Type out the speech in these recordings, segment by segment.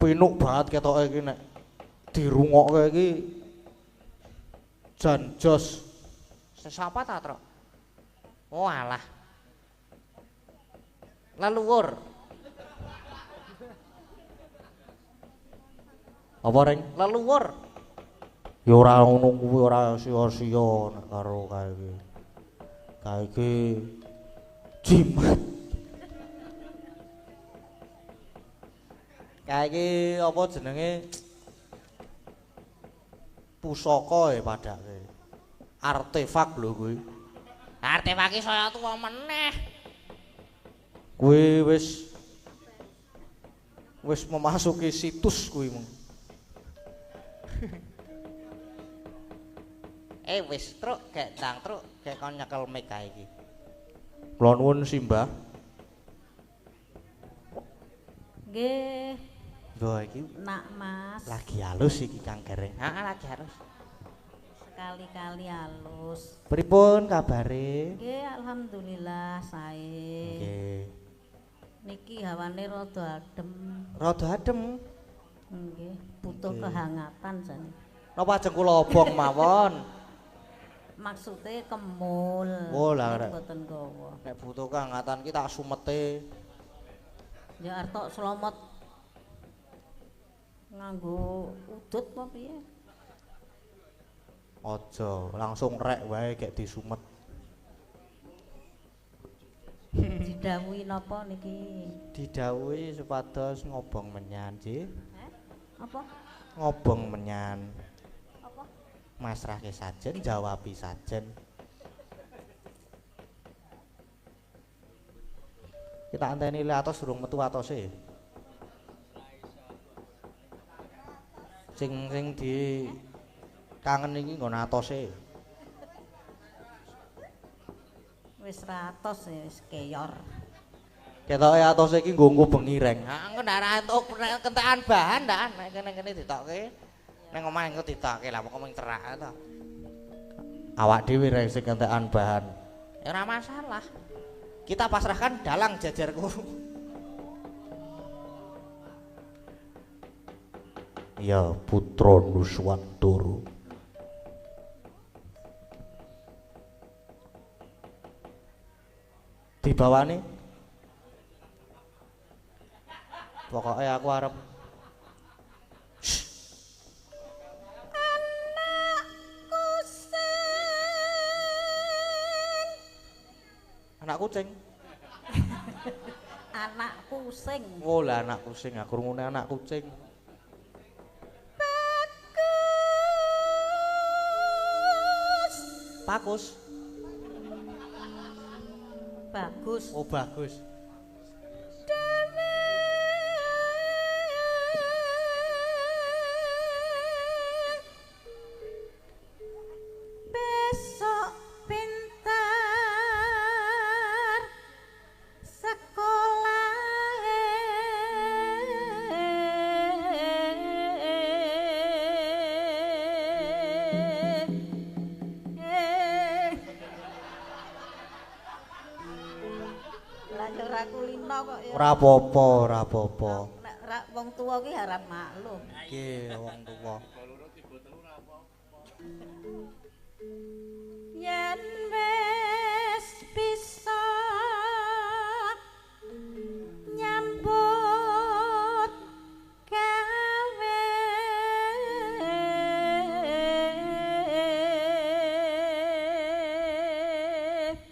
Pinuk banget ketoke iki nek dirungokke iki jan jos. Sesapa ta, Truk? Oh alah. Leluhur. Apa Reng? Leluhur. Ya ora ngono kuwi ora sia-sia nek karo kae iki. Kae iki jimat. Kae iki apa jenenge? Pusaka padake. Artefak lho kuwi. Artefak iki saya tuwa meneh. Kuwi wis memasuki situs kuwi mung. Wis Truk, gek ndang Truk, gek kon nyekel mic kae iki. Kula nuwun Simbah. Nggih. Lho iki Nak Mas. lagi halus iki Kang Gareng. Heeh, lagi harus. Sekali-kali halus. Pripun kabare? Nggih, alhamdulillah sae. Nggih. Niki hawane rada adem. Rada adem. Nggih, butuh Nggih. kehangatan jane. Napa ajeng kula obong mawon? Maksude kemul. Oh, lah, Niki Rek. mboten gawa. Nek butuh kehangatan ki tak sumete. Ya artok slomot nganggo udut apa piye? Aja, langsung rek wae gek disumet. Didhawuhi napa niki? Didhawuhi supados ngobong menyan, Nggih. Apa? Ngobong menyan. Apa? Masrahke sajen, jawabi sajen. Kita anteni le atos durung metu atose. Sing di kangen iki nggon atose. Wis ratos ya, wis keyor. Ketoke atose iki nggo ngubengi reng. Heeh, kendaraan untuk kentekan bahan ndak nek kene-kene ditokke. Ning omah engko ditokke lah kok mung cerak to. Awak dhewe reng sing kentekan bahan. Ya ora masalah. Kita pasrahkan dalang jajarku. Ya putra Nuswantara. Dibawane. Pokoknya aku arep anak kucing. Anak pusing. Oh lah anak kucing, aku rungune anak kucing. Pakus. Bagus. Oh bagus. Besok pintar sekolah. Lah ora kulino kok ya. Ora apa-apa, ora apa-apa. Nek wong tuwa ki harap maklum. Nggih, wong tuwa. Yen wis bisa nyambut gawe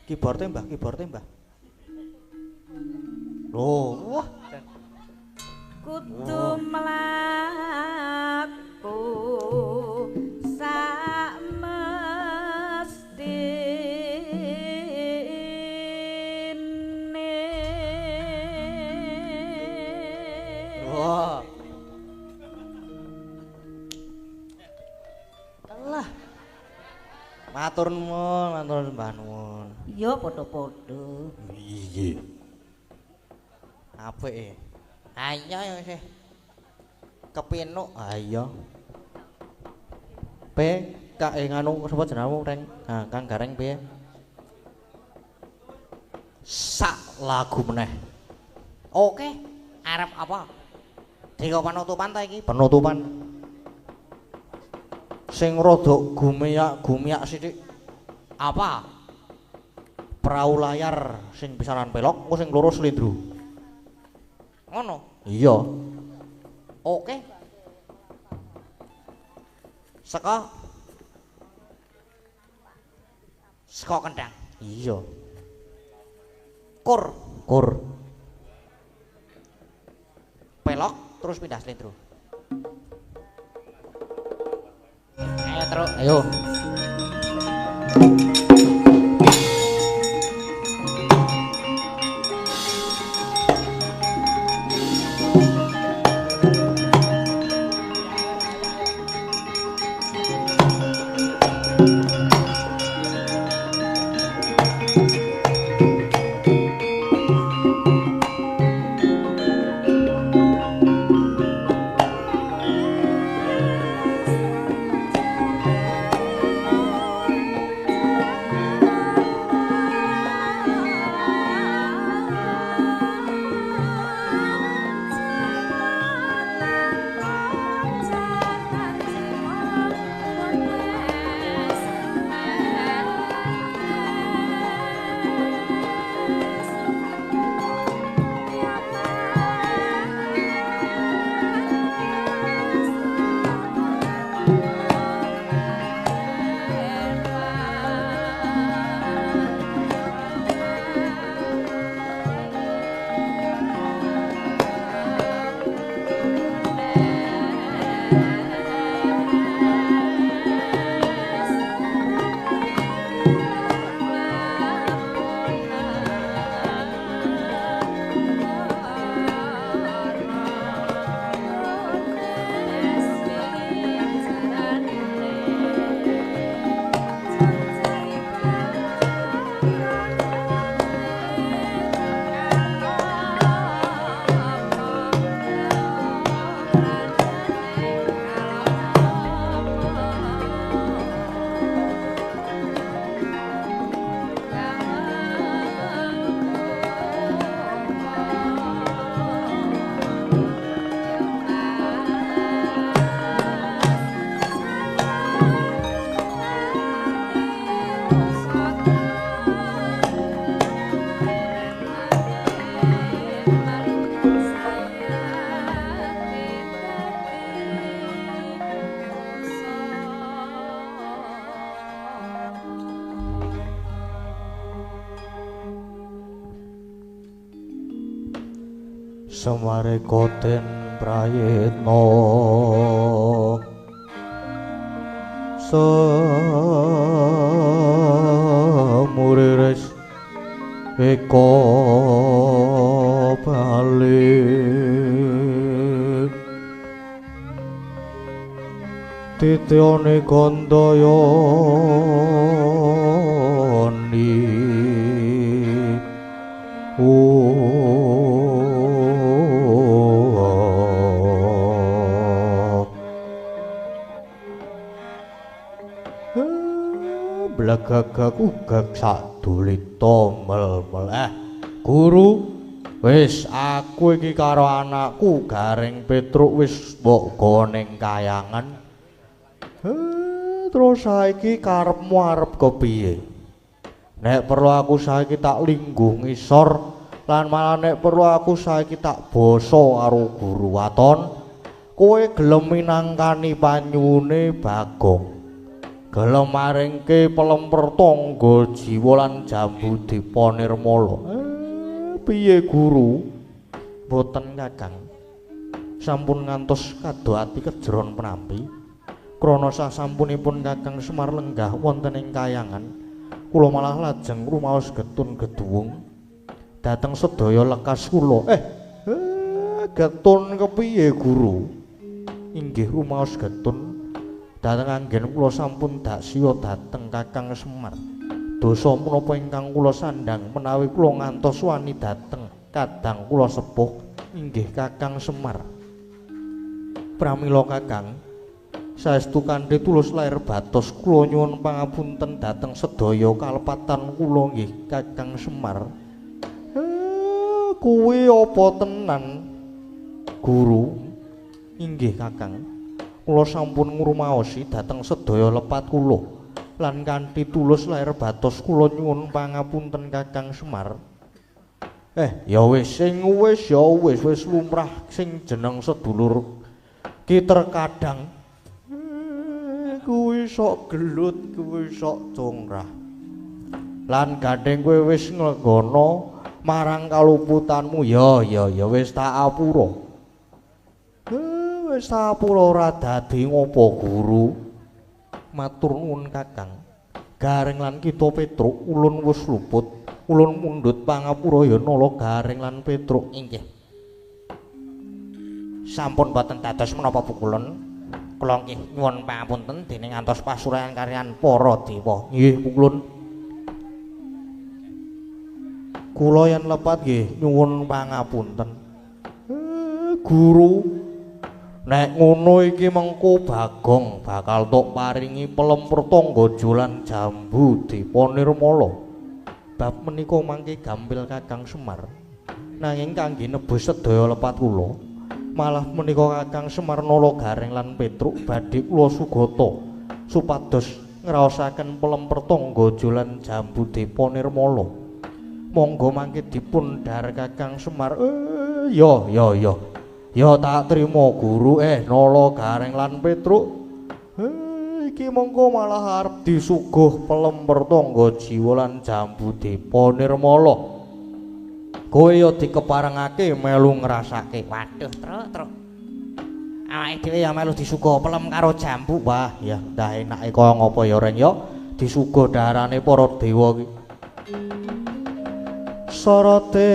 Keyboardnya Mbah, keyboardnya Mbah. Loh, wah. kudu mlaku sak mestine. Wah. Alah. Matur nuwun, matur Mbah nuwun. Ya padha-padha. Iya. Apik. Ayo ya sih. Kepinuk. Ayo. P Kak nganu sapa jenengmu Reng? Nah, Kang Gareng piye? Sak lagu meneh. Oke, arep apa? Dika penutupan ta iki? Penutupan. Sing rada gumiak sithik. Apa? Prau layar sing pisanan pelok, engko sing loro slendro. Ngono. Iya. Oke. Saka kendang. Iya. Kur. Pelok terus pindah slendro. Ayo terus. Ayo. Semarekoten prayetna semuriris eko balik titione gandayani blagagag ugag sadulita mel-mel. Guru, wis aku iki karo anakku Garing Petruk wis mbok gawa ning kayangan. Terus saiki karepmu arep kepiye? Nek perlu aku saiki tak lingguh ngisor lan malah nek perlu aku saiki tak basa karo Guru Waton. Kowe gelem minangkani panyuwune Bagong. Gelem maringke pelemper tangga jiwa lan jambu dipa nirmala. Piye Guru? Boten Kakang. Sampun ngantos kado ati kejeron penampi. Krana sasampunipun Kakang Semar lenggah wonten ing kayangan, kula malah lajeng rumaos getun geduwung dhateng sedaya lekas kula. Getun kepiye Guru? Inggih rumaos getun dhateng anggen kula sampun daksya dhateng Kakang Semar. Dosa menapa ingkang kula sandhang menawi kula ngantos wani dhateng kadang kula sepuh inggih Kakang Semar. Pramila Kakang, saestu kanthi tulus lair batos kula nyuwun pangapunten dhateng sedaya kalepatan kula nggih Kakang Semar. Kuwi apa tenan Guru? Inggih Kakang. Kula sampun ngrumaosi dhateng sedaya lepat kula lan kanthi tulus lair batos kula nyuwun pangapunten Kakang Semar. Ya wis wis lumrah sing jeneng sedulur ki terkadang kuwi sok gelut kuwi sok congrah. Lan gandeng kowe wis nglegono marang kaluputanmu ya wis tak apura. Wis tak apura ora dadi ngopo Guru. Matur nuwun Kakang. Gareng lan kita Petruk ulun wis luput. Ulun mundhut pangapura ya nala Gareng lan Petruk. Inggih. Sampun boten dados menapa pukulun. Kula nggih nyuwun pangapunten dening ngantos pasurayan kaliyan para dewa. Nggih pukulun. Kula yen lepat nggih nyuwun pangapunten. Guru, nek ngono iki mengko Bagong bakal tok paringi pelem pertangga jolan jambu Dipa Nirmala. Bab menika mangke gampil Kakang Semar. Nanging kangge nebus sedaya lepat kula, malah menika Kakang Semar nala Gareng lan Petruk badhe kula sugata supados ngraosaken pelem pertangga jolan jambu Dipa Nirmala. Monggo mangke dipun dhahar Kakang Semar. Ya tak trima Guru. Nala Gareng lan Petruk. Iki mongko malah arep disuguh pelem pertangga jiwa lan jambu Dipa Nirmala. Kowe ya dikeparengake melu ngrasake. Waduh, Truk. Awake dhewe ya melu disuguh pelem karo jambu. Wah, ya ndah enake kaya ngapa ya Reng ya disuguh darane para dewa iki. Sorote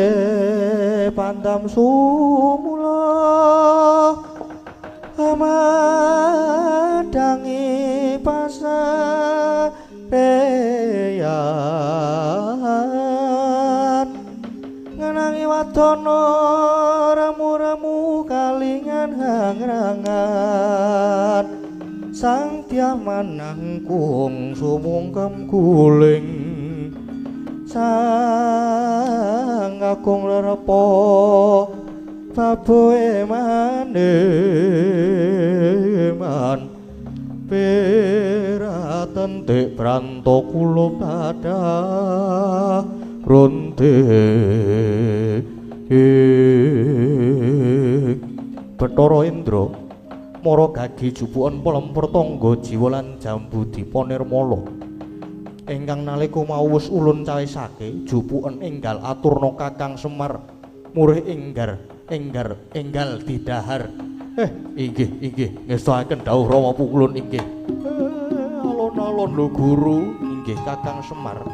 pandam sumula amadangi pasareyan ngenangi wadana ramu-ramu kalingan hangrangan sang tiaman nangkung sumungkem guling sang agung lerepa baboe maneman peraten dek branto kula tadah ronte Bathara Indra mara gagi jupuken pelem pertangga jiwa lan jambu Dipa Nirmala ingkang nalika mau wis ulun cawisake jupuken enggal aturna Kakang Semar murih enggal didahar. Inggih ngestakaken dawuh Rama Pukulun inggih. Alon-alon lho Guru, inggih Kakang Semar.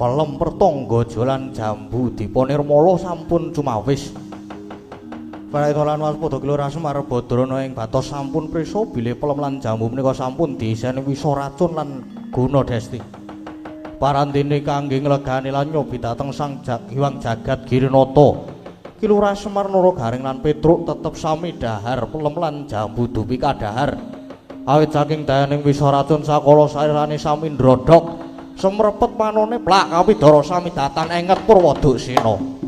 Pelem pertangga jolan jambu Dipa Nirmala sampun cumawis. Praita lan waspada Kilora Semar Badrana ing batos sampun prisa bilih pelem lan jambu menika sampun diiseni wisa racun lan guna desti. Parandene kangge nglegani lan nyobi dhateng Sang Hyang Jagat Girinata Kilurah Semar Naragaring lan Petruk tetep sami dahar pelem lan jambu dupi kadahar. Awit saking dayaning wisa racun sakala sairane sami ndrodhok semrepet manone plak Kapidara sami datan enget Purwadaksina.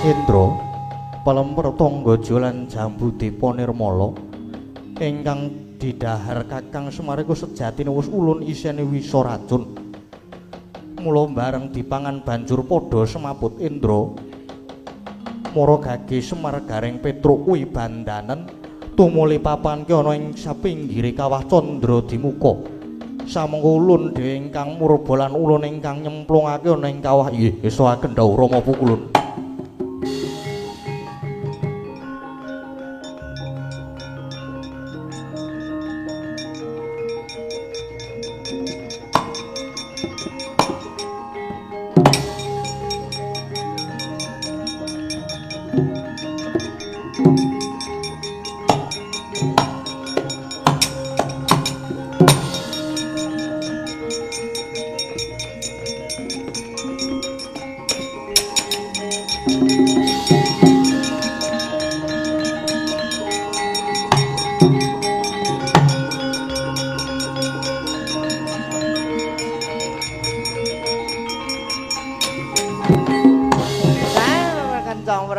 Indra Palemper Tangga Jolan Jambu Depa Nirmala ingkang didhahar Kakang Semar iku sejatine wis ulun isine wisa racun. Mula bareng dipangan banjur padha semaput Indra. Mara gage Semar Gareng Petruk kuwi bandanen tumuli papan ki ana ing sapinggire kawah Candra Dimuka. Samengko ulun dhewe ingkang murba lan ulun ingkang nyemplungake ana ing kawah inggih Esa Gendhawa Rama Pukulun.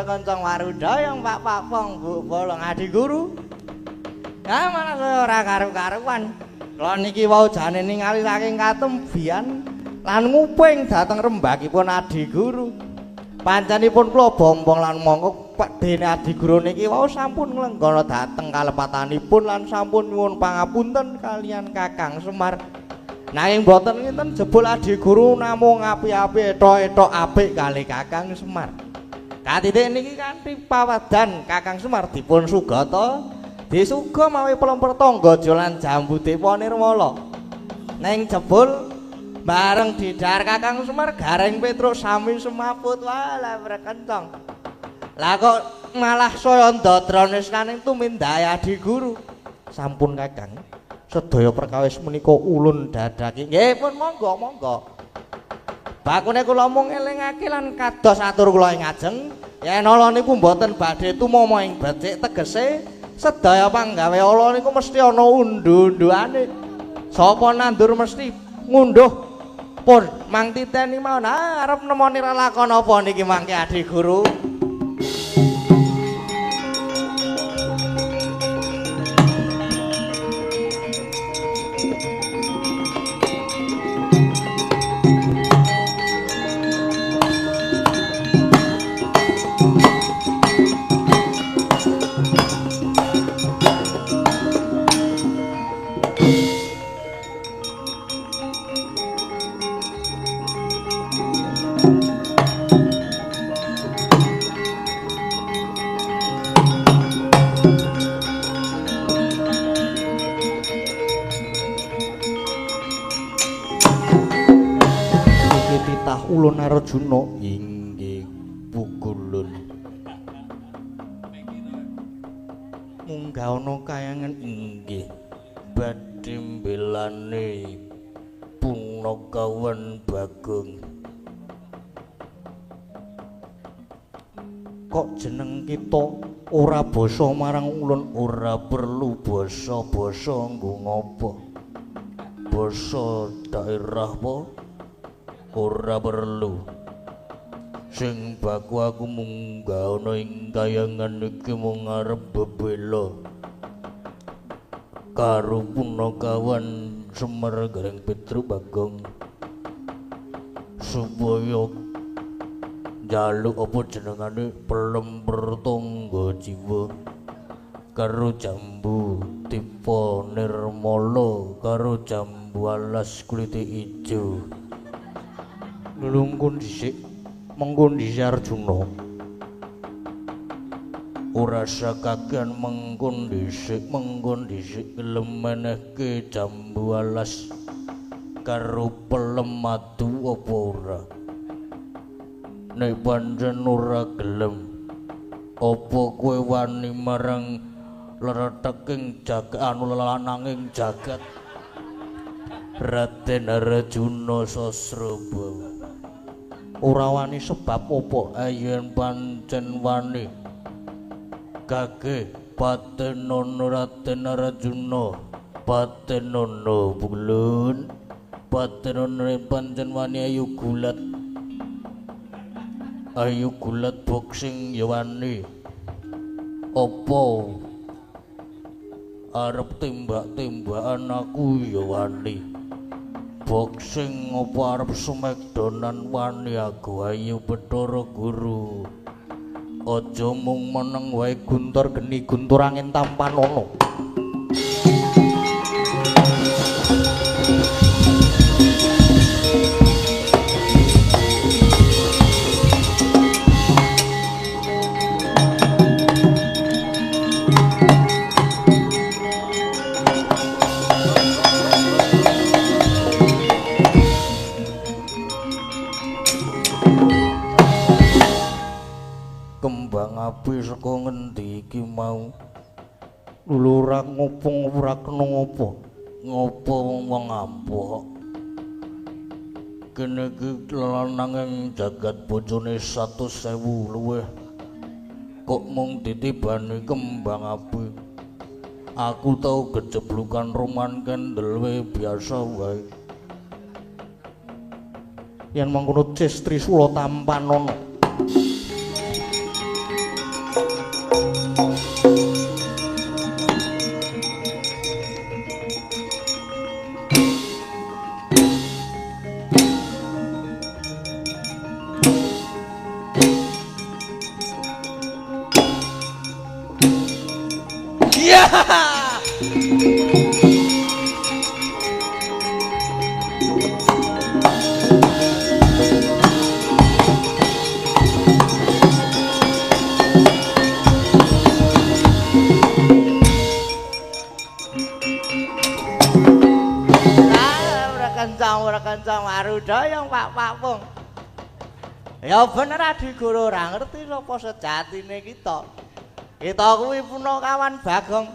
Kencang Waruda yang Pak Papong Bu Bolong Adi Guru. Nah mana saya ora karu-karuan. Kula niki wau jane ningali saking katembian lan nguping dhateng rembakipun Adi Guru. Panjenipun kula bombong lan mongko Pak Dene Adi Guru niki wau sampun nglenggana dhateng kalepatanipun lan sampun nyuwun pangapunten kalian Kakang Semar. Nanging boten ngenten jebul Adi Guru namung api-api etok-etok apik kali Kakang Semar. Katitik niki kanthi pawadan Kakang Semar dipun sugata disuga mawi Palemper Tangga Jolan Jambu Depa Nirmala. Neng jebul bareng didhahar Kakang Semar Gareng Petruk sami semaput walah berkencang. Lah kok malah saya ndadrane saking tumindahe Adi Guru. Sampun Kakang, sedaya perkawis menika ulun dadake. Nggih pun monggo. Bakune kula mung elingake lan kados atur kula ing ajeng, yen ala niku mboten badhe tumama ing becik tegese sedaya panggawe ala niku mesti ana undu-unduane. Sapa nandur mesti ngunduh pun mang titeni mawon arep nemoni lelakon apa niki mangke Adi Guru. Ulun Arjuna inggih Pukulun munggah ana kayangan inggih badhe mbelane Punakawan Bagong. Kok jeneng kita ora basa marang ulun, ora perlu basa-basa nggo ngopo basa daerah po ora perlu. Sing baku aku munggah ana ing kayangan iki mung arep bebela karo Punakawan Semar Gareng Petruk Bagong supaya njaluk apa jenengane Palemper Tangga Jiwa karo Jambu Depa Nirmala karo Jambu Alas Kulite Ijo. Nulungkun dhisik mengko dhisik Arjuna. ora sakakean mengkon dhisik gelem menehke jambu alas karo pelem madu apa ora nek pancen ora gelem apa kowe wani marang lereteking jagat anu lananging jagat Raden Arjuna Sasrabawa ora wani sebab apa ayen pancen wani kake Patenono Raden Arjuna Patenono bulun Patenono pancen wani ayu gulat boxing ya wani apa arep tembak-tembakan aku ya wani boxing apa arep smackdownan wani aku ayo Bathara Guru aja mung meneng wae guntur geni guntur angin Tampanono api saka ngendi iki mau lurah ngopong ora kena ngopo wong ampok kene iki lananging jagat bojone 100.000 luwih kok mung ditibani kembang api aku tau kejeblukan roman kendel wae biasa wae yen mangkono cis Trisula Tampanono Marudaya Pak Pung. Ya bener Adi Guru ora ngerti sapa sejatine kita. Kita kuwi punakawan Bagong.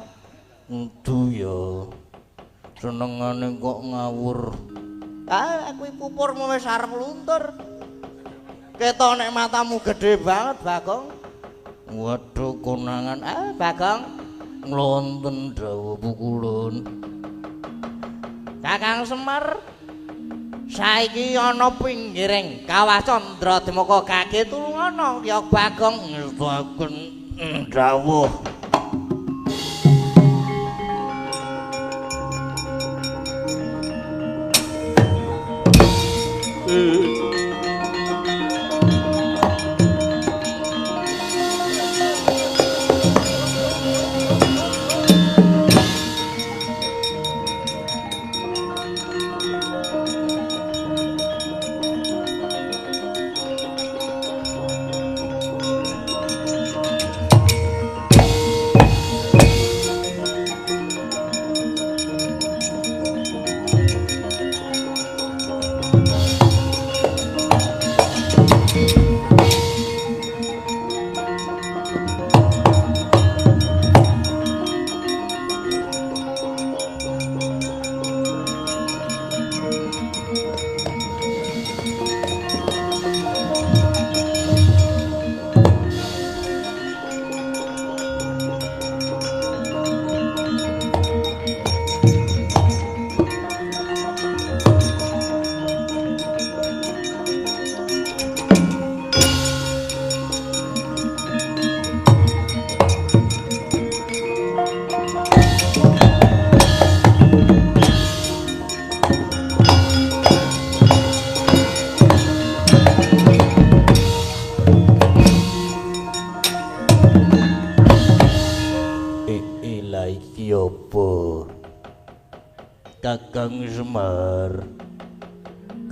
Entu ya. Senengane kok ngawur. Kuwi pupurmu wis arep luntur. Ketok nek matamu gedhe banget Bagong. Waduh konangan Bagong nglonten dawuh pukulun. Kakang Semar saiki ana pinggiring Kawah Candra Demaka kaget tulungono ya Bagong ngestaken dawuh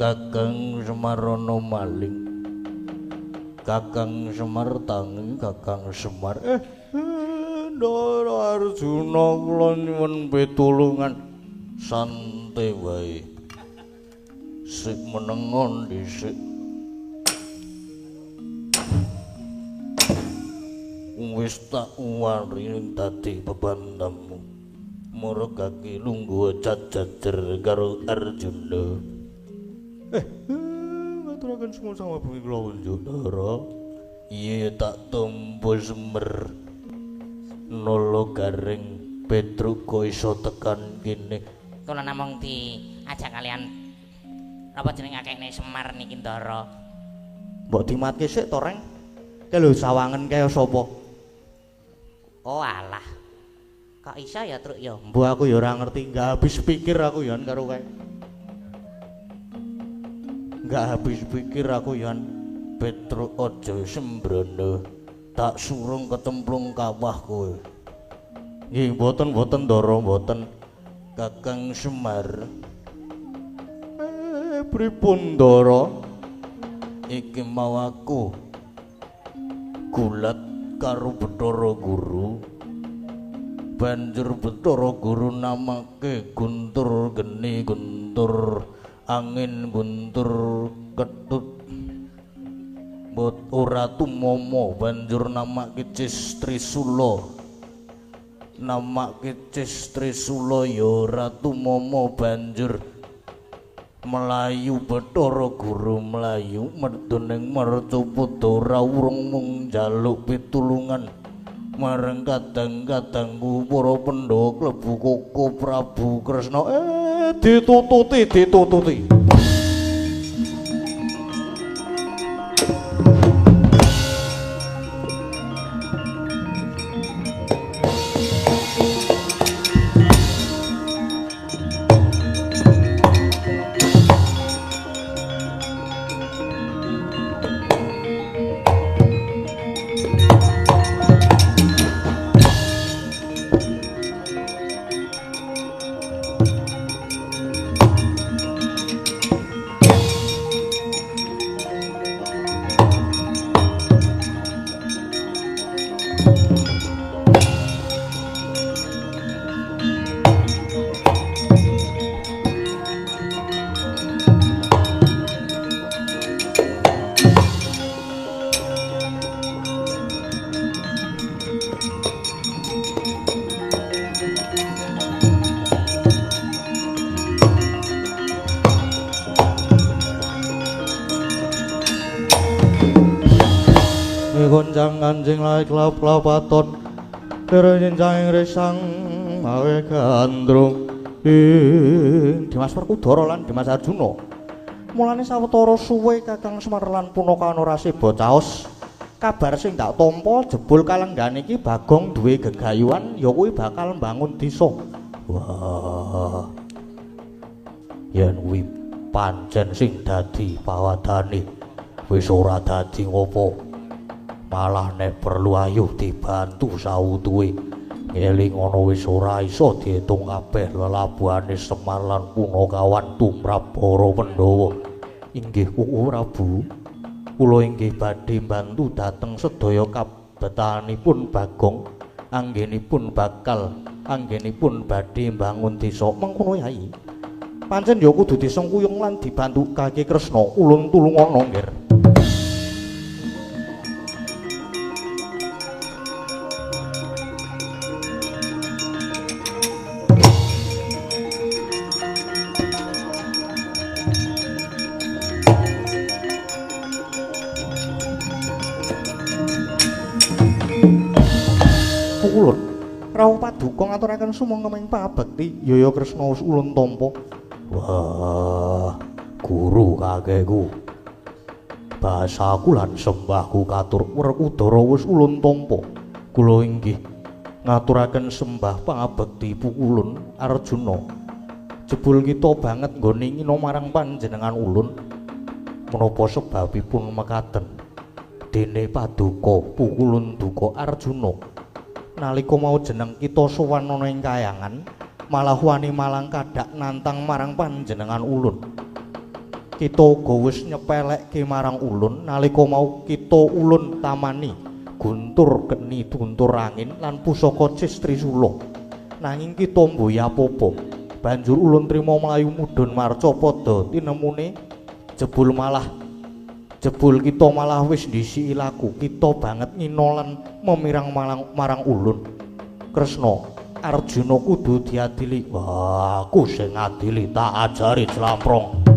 Kakang Semar ana maling Kakang Semar tanging Kakang Semar Ndara Arjuna kula nyuwun pitulungan santai wae sik menengon dhisik wis tak waring dadi bebandamu muregake lungguh jajajer karo Arjuna ngaturaken semua sama bumi kula Wanjadara iya tak tampa Semar nolo garing Petruko iso tekan kene kula namung diajak kalian apa jeneng akekne Semar niki Ndara mbok dimatke sik to Reng ke lho sawangen kaya sapa oh alah kok iso ya truk ya mbok aku ya ora ngerti enggak habis pikir aku yan karo kae enggak habis pikir aku yan Petruk aja sembrono tak surung ketemplung kawah kowe nggih mboten Ndara mboten Kakang Semar pripun Ndara iki mau aku gulat karo Bathara Guru banjur Bathara Guru namake Guntur Geni Guntur Angin Guntur Ketut Bot ora tumomo banjur namake Cis Trisula namake Cis Trisula ya ora tumomo banjur Melayu Bathara Guru melayu merdoning Marcapada ora urung mung njaluk pitulungan marang kadang-kadangku para Pandhawa klebu Koko Prabu Kresna ditututi Gonjang anjing lae klap-klapaton Renjang resang mawe gandrung Dimas Werkudara lan Dimas Arjuna mulane sawetara suwe Kakang Semar lan Punaka Narasiba caos kabar sing tak tampa jebul kalenggan iki Bagong duwe gegayuhan ya kuwi bakal mbangun desa wah yen kuwi pancen sing dadi pawadane wis ora dadi ngopo malah nek perlu ayo dibantu sautuhe eling ana wis ora iso diitung kabeh lelabuhane Semar lan Punakawan tumrap para Pandhawa inggih Prabu kula inggih badhe mbantu dhateng sedaya kabetanipun Bagong anggenipun badhe mbangun desa mengkono yai pancen ya kudu disengkuyung lan dibantu Kaki Kresna ulun tulungana nggih ulun rawuh paduka ngaturaken sumangga pabekti Yaya Kresna wis ulun tampa wah guru kakekku basaku lan sembahku katur Werkudara wis ulun tampa kula inggih ngaturaken sembah pangabekti pukulun Arjuna jebul kita banget nggone ngina marang panjenengan ulun menapa sebabipun mekaten dene paduka pukulun duka Arjuna nalika mau jeneng kita sowan ana ing kayangan malah wani malang kadhak nantang marang panjenengan ulun kita uga wis nyepelekke marang ulun nalika mau kita ulun tamani guntur geni guntur angin lan pusaka cis trisula nanging kita mboyo apa-apa banjur ulun trima mlayu mudhun marca padha tinemune jebul kita malah wis ndisiki laku kita banget ngina lan memirang marang ulun Kresna Arjuna kudu diadili wah aku sing adili tak ajari Clamprong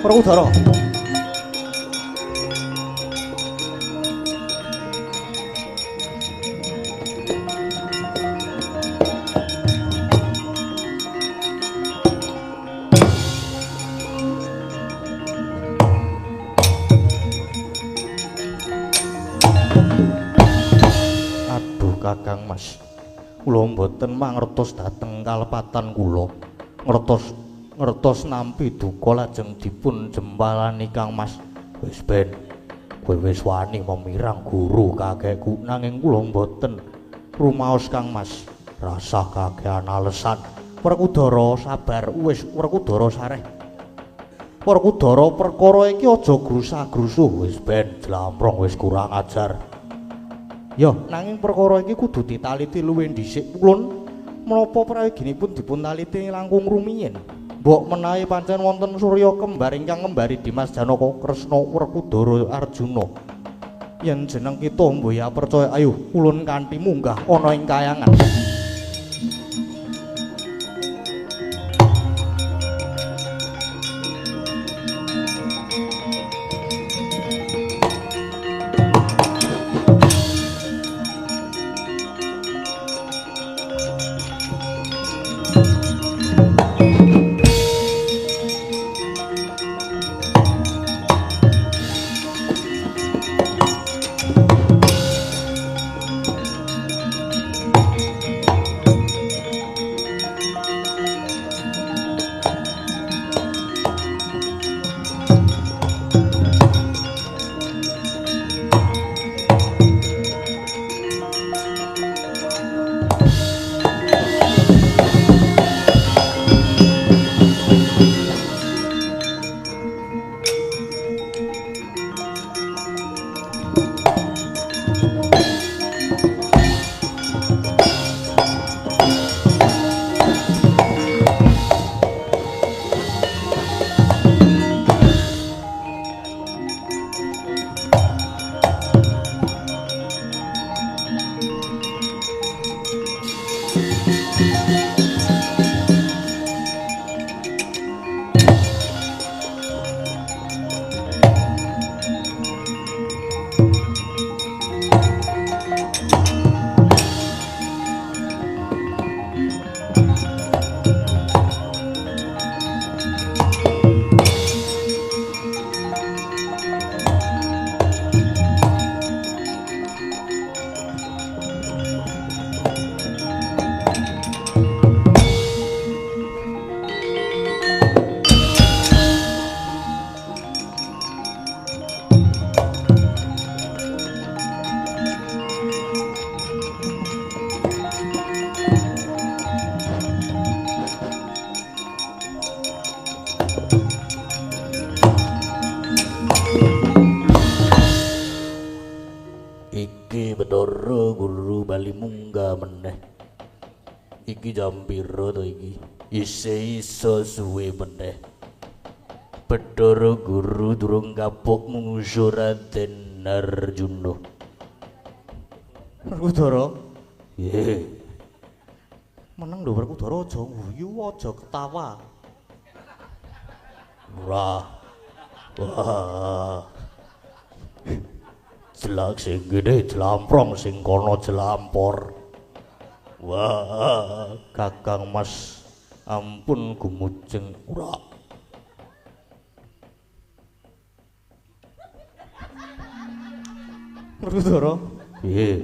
Werkudara Kakang Mas, kula mboten mangertos dhateng kalepatan kula. Ngertos nampi duka lajeng dipun jembalani Kang Mas. Wis ben, kowe wis wani memirang guru kakekku nanging kula mboten rumaos Kang Mas. Rasa kakehan alesan. Werkudara sabar, wis Werkudara sareh. Werkudara perkara iki aja grusah-grusuh wis ben Clamprong wis kurang ajar. Ya, nanging perkara iki kudu ditaliti luwih dhisik ulun menapa prayoginipun dipun taliti langkung rumiyin. Mbok menawi pancen wonten Surya kembar ingkang ngembari Dimas Janaka Kresna Werkudara Arjuna. Yen jeneng kita mboya percaya ayo ulun kanthi munggah ana ing kayangan. Bathara Guru bali munggah meneh. Iki jam pira to iki? Isih iso suwe meneh. Bathara Guru durung kapok mungsuh Raden Arjuna. Werkudara? Nggih. Meneng lho Werkudara aja nguyu, aja ketawa. Ora. Wah. Jelak sing gede jelamprong sing kono jelampor. Wah, Kakang Mas ampun gumujeng ora. Werkudara. Piye?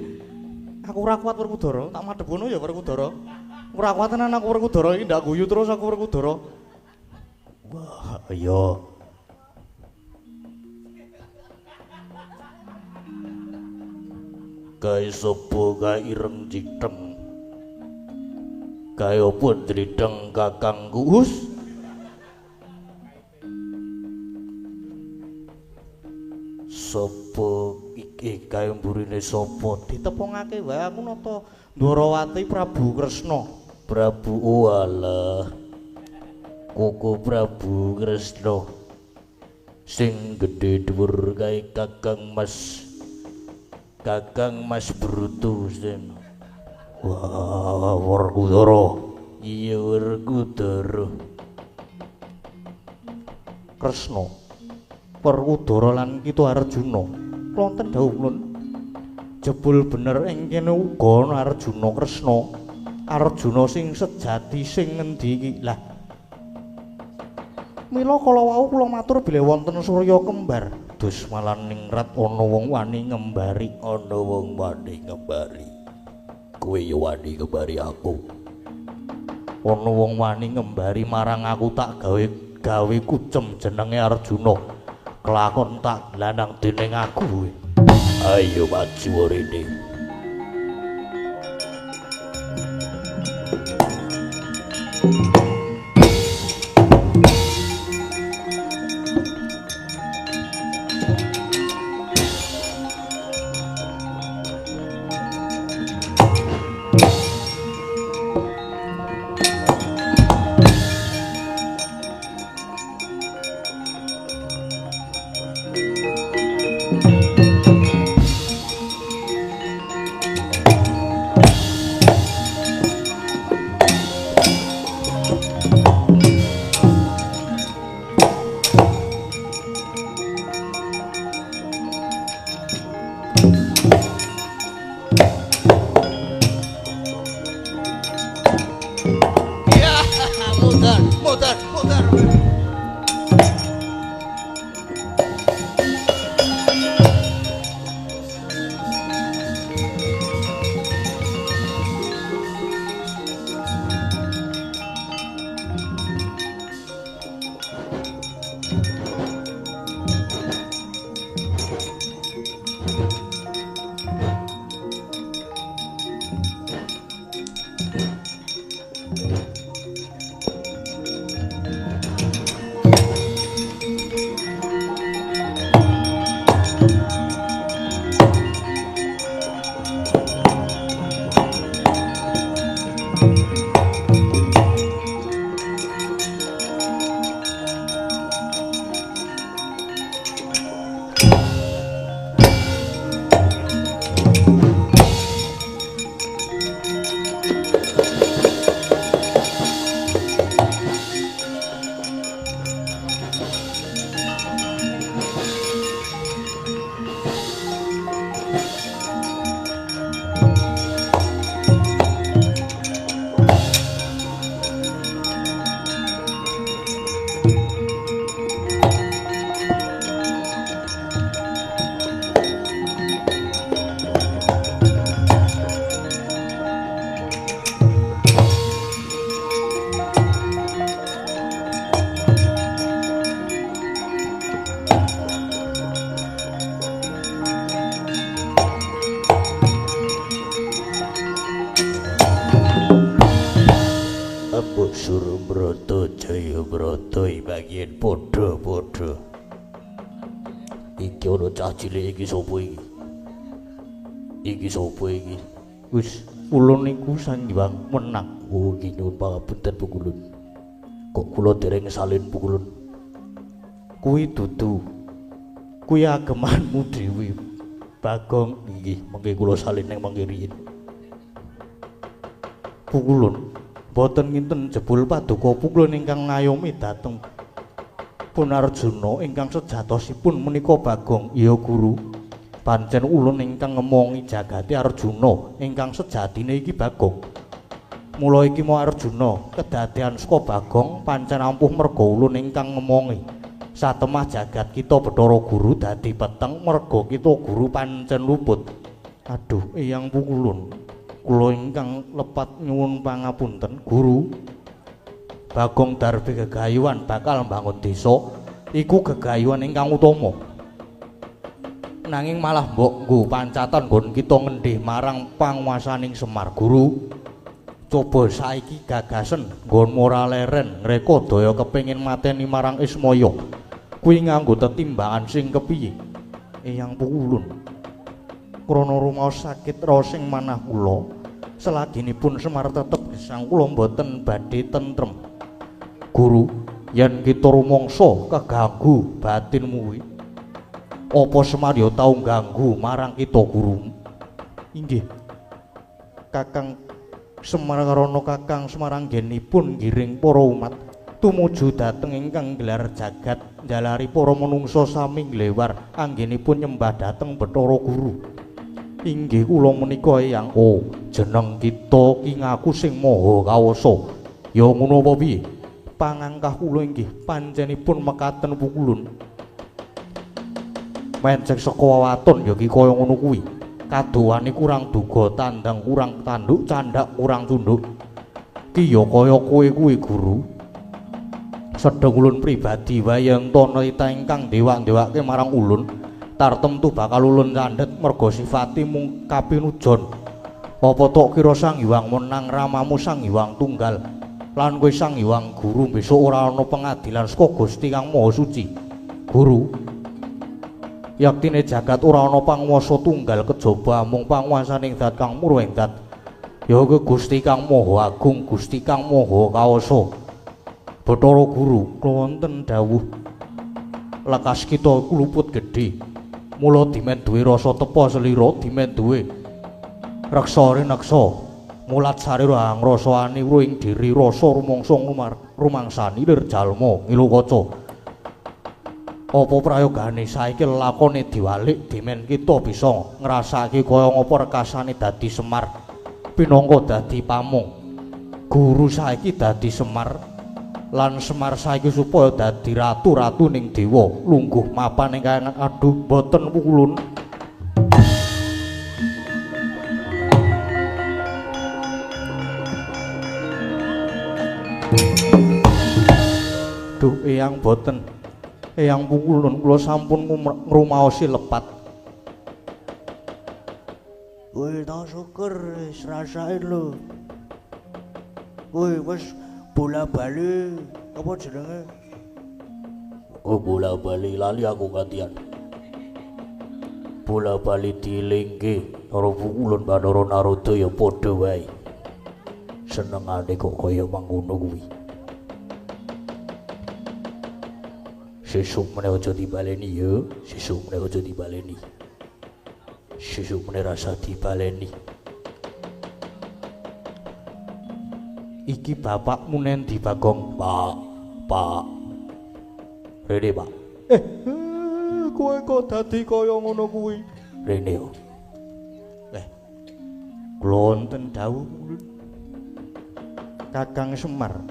Aku ora kuat Werkudara, tak madhebono ya Werkudara. Ora kuat tenan aku Werkudara iki ndak guyu terus aku Werkudara. Wah, iya. Kae sapa kae ireng citeng. Kae apa drideng Kakang Kuus? Sapa iki kae mburine sapa? Ditepungake wae aku nata Ndwarawati Prabu Kresna. Prabu walah. Koko Prabu Kresna. Sing gedhe dhuwur kae Kakang Mas. Kakang Mas Brutu sen. Wah, Werkudara. Iya Werkudara. Kresna. Werkudara lan Kita Arjuna. Wonten dawuh nun. Jebul bener ing kene uga ana Arjuna Kresna. Arjuna sing sejati sing ngendi iki? Lah. Mila kala wau kula matur bilih wonten Surya kembar. Dus malah ningrat ana wong wani ngembari, Ana wong wani ngembari. Kowe ya wani ngembari aku. ana wong wani ngembari marang aku tak gawe kucem jenenge Arjuna. Kelakon tak lanang dening aku. Ayo maju rene. Surubrata Jayabrata bagian padha-padha. Iki ana cah cilik iki sapa iki? Iki sapa iki? Wis kula niku Sanghyang Menang. Oh, iki nyuwun pangapunten Pukulun. Kok kula dereng salin Pukulun? Kuwi dudu. Kuwi agemanmu dhewe. Bagong Nggih, mengke kula salin ning mangke riyin. Pukulun. Boten nginten jebul paduka pukulun ingkang ngayomi dhateng Punarjuna ingkang sejatosipun menika Bagong, iya Guru. Pancen ulun ingkang ngemongi jagati Arjuna ingkang sejatine iki Bagong. Mula iki mau Arjuna kedadean saka Bagong pancen ampuh merga ulun ingkang ngemongi. Satemah jagat kita Bathara Guru dadi peteng merga kita guru pancen luput. Aduh, eyang pukulun. Kula ingkang lepat nyuwun pangapunten, Guru. Bagong Darbi gegayuhan bakal mbangun desa iku gegayuhan ingkang utama. Nanging malah mbok nggo pancatan nggon kita ngendih marang panguwasaning Semar, Guru. Coba saiki gagasen nggon moraleren ngreka daya kepengin mateni marang Ismaya. Kuwi nganggo tetimbangan sing kepiye? Eyang Pukulun. Krana rumaos sakit rosing manah kula, selaginipun Semar tetep gesang kula mboten badhe tentrem. Guru, yen kita rumangsa keganggu batinmu kuwi, apa Semar ya tau ganggu marang kita, Guru? Inggih. Kakang Semar karana Kakang Semar anggenipun ngiring para umat tumuju dhateng ingkang gelar jagat njalari para manungsa sami nglewar anggenipun nyembah dhateng Bathara Guru. Inggih kula menika eyang, jeneng kita ki ngaku sing maha kawasa. Ya ngono apa piye? Pangangkah kula inggih panjenipun mekaten Pukulun. Mencek saka waton ya ki kaya ngono kuwi. Kadowane kurang duga, tandang kurang tanduk, candak kurang tunduk. Ki ya kaya kowe kuwi, Guru. Sedheng ulun pribadi wae yen tanita ingkang dewak-dewake marang ulun, tartemtu bakal ulun candhet merga sifati mung kapinujon. Apa tok kira Sang Hyang menang ramamu Sang Hyang Tunggal. Lan kowe Sang Hyang Guru besok ora ana pengadilan saka Gusti Kang Maha Suci. Guru, yaktine jagat ora ana panguwasa tunggal kejaba mung panguwasaning Zat Kang Murweng Dat. Ya ke Gusti Kang Maha Agung, Gusti Kang Maha Kawasa. Bathara Guru, kula wonten dawuh lekas kita luput gedhe. Mula dimen duwe rasa tepa selira, dimen duwe reksa rineksa. Mulat sarira angrasani ing diri rasa rumangsa rumangsani lir jalma ngilu kaca. Apa prayogane saiki lakone diwalik dimen kita bisa ngrasake kaya ngapa rekasane dadi Semar pinangka dadi pamung. Guru saiki dadi Semar lan Semar saiki supaya dadi ratu-ratu ning dewa lungguh mapan ing kayangan. Aduh boten Pukulun. Duh eyang boten. Eyang Pukulun kula sampun ngrumaosi lepat. Kowe tak syukur wis rasain lho. Kowe wis bola-bali apa jenenge? Oh bola-bali lali aku gantian. Bola-bali dilingke karo Pukulun Bathara Narada ya padha wae. Senengane kok kaya mangkono kuwi. Sesuk meneh aja dibaleni ya, sesuk meneh aja dibaleni. Sesuk meneh rasa dibaleni. Iki bapakmu nendi Bagong? Pak. Rene, Pak. Kowe kok dadi kaya ngono kuwi? Rene yo. Kula wonten dawuh Kakang Semar.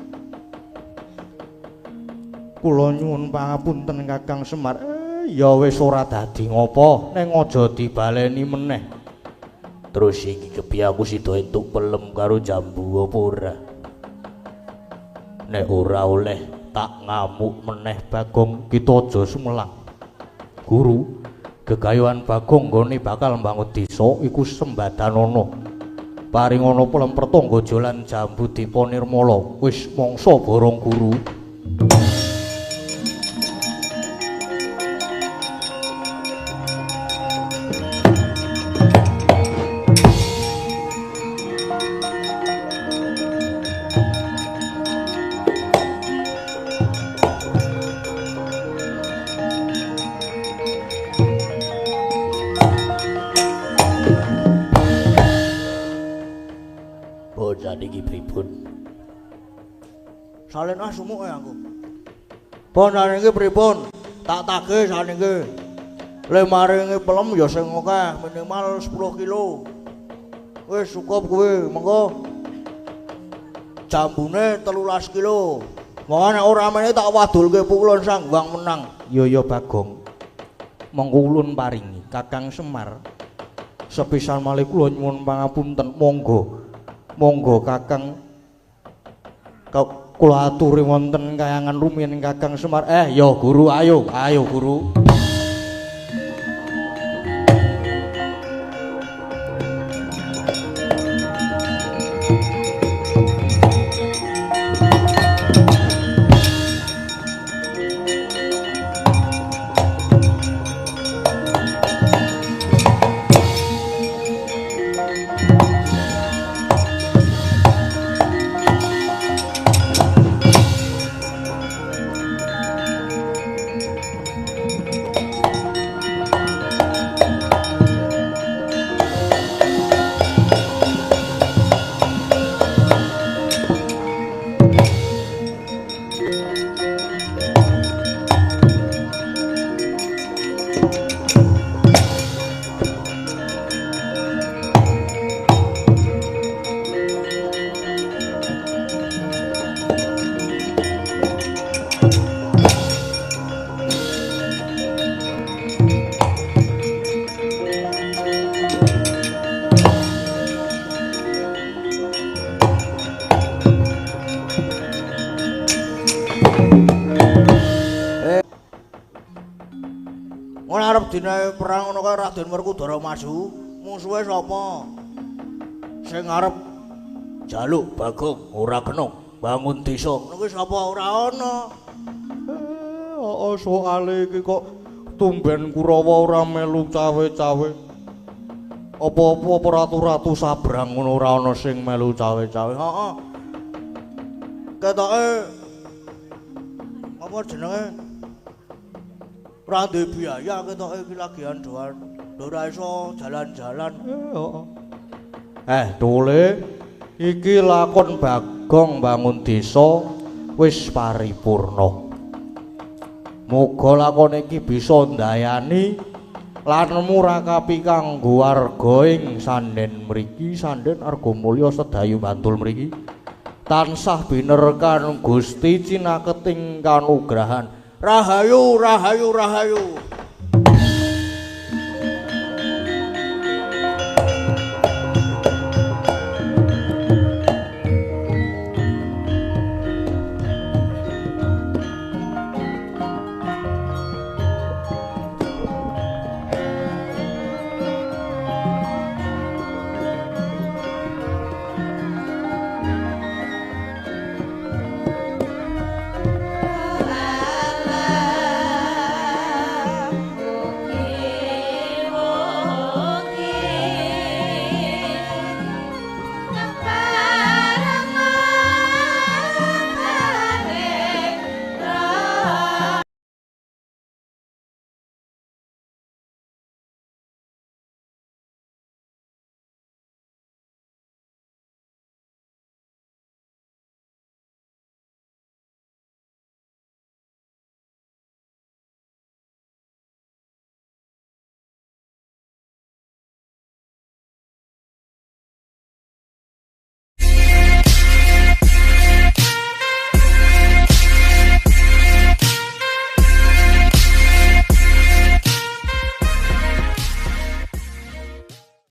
Kula nyuwun pangapunten Kakang Semar. Ya wis ora dadi ngopo, ning aja dibaleni meneh. Terus iki kepiye aku sida entuk pelem karo jambu apa ora? Nek ora oleh tak ngamuk meneh Bagong, kita aja sumelang. Guru, gegayuhan Bagong nggone bakal mbangun desa iku sembadanana. Paringana pelem pertangga jalan jambu dipa nirmala. Wis mangsa borong Guru. Salen sumuk aku. Pun saniki pripun? Tak tagih saniki. Le maringi pelem ya sing akeh, minimal 10 kilo. Wis cukup kuwi, mengko. Jambune 13 kilo. Monggo nek ora mene tak wadulke pukulun Sanghyang menang. Ya Bagong. Monggo ulun paringi Kakang Semar. Sepisan malih kula nyuwun pangapunten, monggo. Monggo Kakang kula aturi wonten kayangan rumiyin Kakang Semar. Ya Guru, ayo Guru. Dina perang ngono kae Raden Werkudara maju, musuhe sapa? Sing arep jaluk Bagong ora kena bangun desa. Ngono kuwi sapa ora ana. Soale iki kok tumben Kurawa ora melu cawe-cawe. Apa-apa ratu-ratu sabrang ngono ora ana sing melu cawe-cawe. Heeh. Ketoke apa jenenge? Rade biaya ketoke iki lagian doan. Ora iso jalan-jalan. Dole iki lakon Bagong bangun desa wis paripurna. Muga lakon iki bisa ndayani lan murakapi kanggo warga ing sanden mriki, sanden Argamulya sedayu Bantul mriki. Tansah binerkan Gusti cinaketing kanugrahan. Rahayu, rahayu, rahayu.